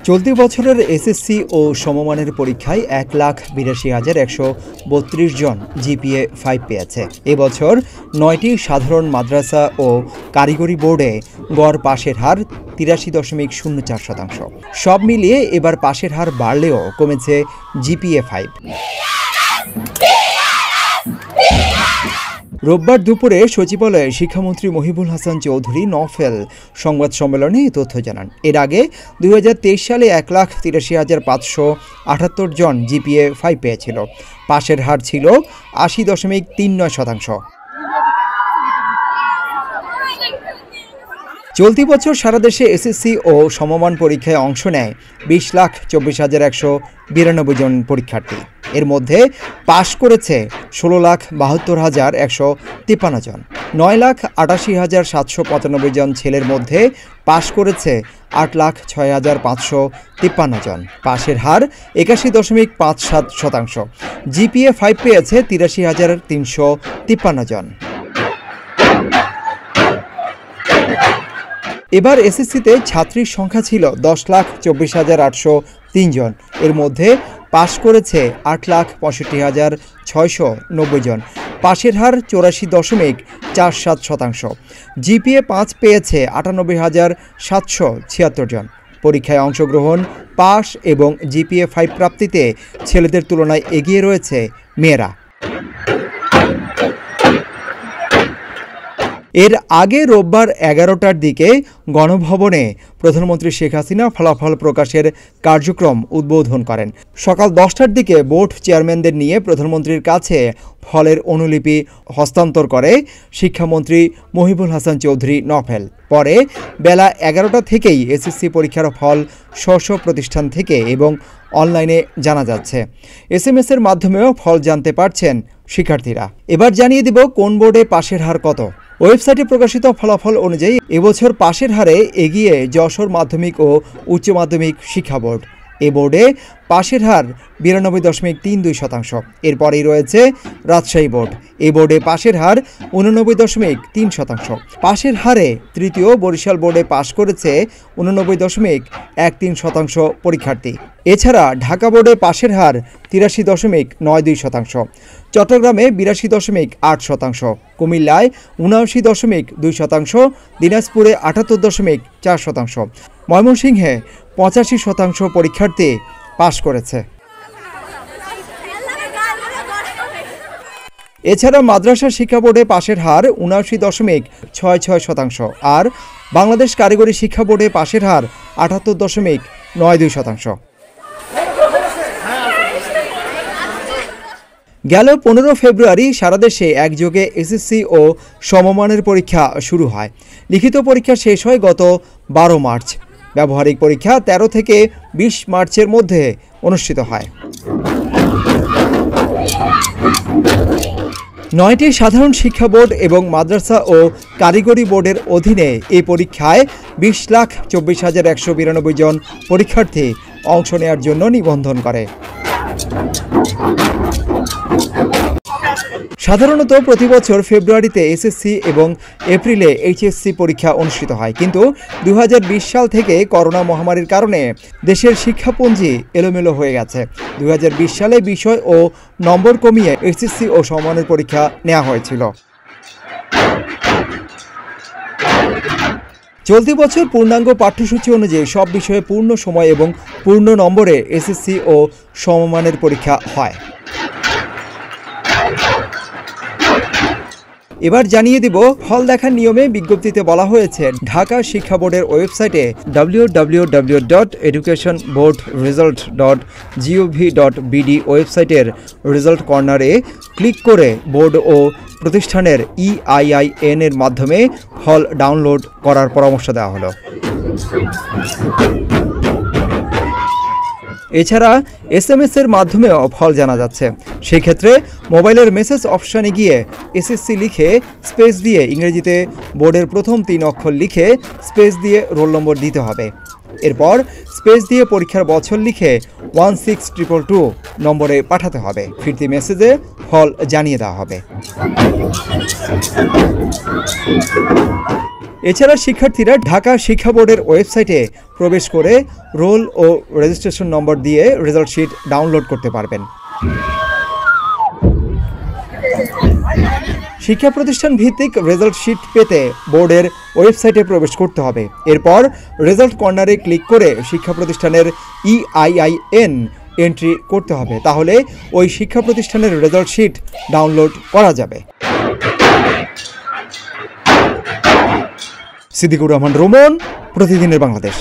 চলতি বছরের এসএসসি ও সমমানের পরীক্ষায় ১,৮২,১৩২ জন জিপিএ 5 পেয়েছে। এবছর ৯টি সাধারণ মাদ্রাসা ও কারিগরি বোর্ডে গড় পাশের হার ৮৩.০৪%। সব মিলিয়ে এবার পাশের হার বাড়লেও কমেছে জিপিএ 5। রোববার দুপুরে সচিবালয়ে শিক্ষামন্ত্রী মহিবুল হাসান চৌধুরী নফেল সংবাদ সম্মেলনে এই তথ্য জানান। এর আগে ২০২৩ সালে ১,৮৩,৫৭৮ জন জিপিএ 5 পেয়েছিল। পাশের হার ছিল ৮০.৩৯%। চলতি বছর সারা দেশে এসএসসি ও সমমান পরীক্ষায় অংশ নেয় ২০,২৪,১৯২ জন পরীক্ষার্থী। এর মধ্যে পাশ করেছে ১৬,৭২,১৫৩ জন। ৯,৮৮,৭৯৫ জন ছেলের মধ্যে পাশ করেছে ৮,০৬,৫৫৩ জন। পাশের হার ৮১.৫৭%। জিপিএ 5 পেয়েছে ৮৩,৩৫৩ জন। এবার এসএসসিতে ছাত্রীর সংখ্যা ছিল ১০,২৪,৮০৩ জন। এর মধ্যে পাশ করেছে ৮,৬৫,৬৯০ জন। পাশের হার ৮৪.৪৭%। জিপিএ 5 পেয়েছে ৯৮,৭৭৬ জন। পরীক্ষায় অংশগ্রহণ, পাশ এবং জিপিএ 5 প্রাপ্তিতে ছেলেদের তুলনায় এগিয়ে রয়েছে মেয়েরা। এর আগে রোববার ১১টার দিকে গণভবনে প্রধানমন্ত্রী শেখ হাসিনা ফলাফল প্রকাশের কার্যক্রম উদ্বোধন করেন। সকাল ১০টার দিকে বোর্ড চেয়ারম্যানদের নিয়ে প্রধানমন্ত্রীর কাছে ফলের অনুলিপি হস্তান্তর করে শিক্ষামন্ত্রী মহিবুল হাসান চৌধুরী নফেল। পরে বেলা ১১টা থেকেই এসএসসি পরীক্ষার ফল স্ব প্রতিষ্ঠান থেকে এবং অনলাইনে জানা যাচ্ছে। এসএমএস-এর মাধ্যমেও ফল জানতে পারছেন শিক্ষার্থীরা। এবার জানিয়ে দিব কোন বোর্ডে পাশের হার কত। ওয়েবসাইটে প্রকাশিত ফলাফল অনুযায়ী এবছর পাশের হারে এগিয়ে যশোর মাধ্যমিক ও উচ্চ মাধ্যমিক শিক্ষা বোর্ড। এ বোর্ডে পাশের হার ৯২.৩২%। এরপরেই রয়েছে রাজশাহী বোর্ড। এই বোর্ডে পাশের হার ৮৯.৩%। পাশের হারে তৃতীয় বরিশাল বোর্ডে পাশ করেছে ৮৯.13% পরীক্ষার্থী। এছাড়া ঢাকা বোর্ডে পাশের হার ৮৩.৯২%। চট্টগ্রামে ৮২.৮%, কুমিল্লায় ৭৯.২%, দিনাজপুরে ৭৮.৪%, ময়মনসিংহে ৮৫% পরীক্ষার্থী পাশ করেছে। এছাড়া মাদ্রাসা শিক্ষা বোর্ডে পাশের হার ৭৯.৬৬%, আর বাংলাদেশ কারিগরি শিক্ষা বোর্ডে পাশের হার ৭৮.৯২%। গেল ১৫ ফেব্রুয়ারি সারা দেশে একযোগে এসএসসি ও সমমানের পরীক্ষা শুরু হয়। লিখিত পরীক্ষা শেষ হয় গত ১২ মার্চ। ব্যবহারিক পরীক্ষা ১৩ থেকে ২০ মার্চের মধ্যে অনুষ্ঠিত হয়। ৯টি সাধারণ শিক্ষা বোর্ড এবং মাদ্রাসা ও কারিগরি বোর্ডের অধীনে এই পরীক্ষায় ২০,২৪,১৯২ জন পরীক্ষার্থী অংশ নেওয়ার জন্য নিবন্ধন করে। সাধারণত প্রতি বছর ফেব্রুয়ারিতে এসএসসি এবং এপ্রিলে এইচএসসি পরীক্ষা অনুষ্ঠিত হয়, কিন্তু ২০২০ সাল থেকে করোনা মহামারীর কারণে দেশের শিক্ষাপঞ্জি এলোমেলো হয়ে গেছে। ২০২০ সালে বিষয় ও নম্বর কমিয়ে এইচএসসি ও সমমানের পরীক্ষা নেওয়া হয়েছিল। চলতি বছর পূর্ণাঙ্গ পাঠ্যসূচি অনুযায়ী সব বিষয়ে পূর্ণ সময় এবং পূর্ণ নম্বরে এসএসসি ও সমমানের পরীক্ষা হয়। এবার জানিয়ে দিব ফল দেখার নিয়মে। বিজ্ঞপ্তিতে বলা হয়েছে, ঢাকা শিক্ষা বোর্ডের ওয়েবসাইটে www.educationboardresult.gov.bd ওয়েবসাইটের রেজাল্ট কর্নারে ক্লিক করে বোর্ড ও প্রতিষ্ঠানের EIN এর মাধ্যমে ফল ডাউনলোড করার পরামর্শ দেওয়া হলো। এছাড়া এসএমএস-এর মাধ্যমেও ফল জানা যাচ্ছে। সেক্ষেত্রে মোবাইলের মেসেজ অপশানে গিয়ে এসএসসি লিখে স্পেস দিয়ে ইংরেজিতে বোর্ডের প্রথম ৩ অক্ষর লিখে স্পেস দিয়ে রোল নম্বর দিতে হবে। এরপর স্পেস দিয়ে পরীক্ষার বছর লিখে 16222 নম্বরে পাঠাতে হবে। ফিরতি মেসেজে ফল জানিয়ে দেওয়া হবে। এছাড়া শিক্ষার্থীরা ঢাকা শিক্ষা বোর্ডের ওয়েবসাইটে প্রবেশ করে রোল ও রেজিস্ট্রেশন নম্বর দিয়ে রেজাল্ট শিট ডাউনলোড করতে পারবেন। শিক্ষা প্রতিষ্ঠান ভিত্তিক রেজাল্ট শিট পেতে বোর্ডের ওয়েবসাইটে প্রবেশ করতে হবে। এরপর রেজাল্ট কর্নারে ক্লিক করে শিক্ষা প্রতিষ্ঠানের EIIN এন্ট্রি করতে হবে, তাহলে ওই শিক্ষা প্রতিষ্ঠানের রেজাল্ট শিট ডাউনলোড করা যাবে। সিদ্দিকুর রহমান রোমন, প্রতিদিনের বাংলাদেশ।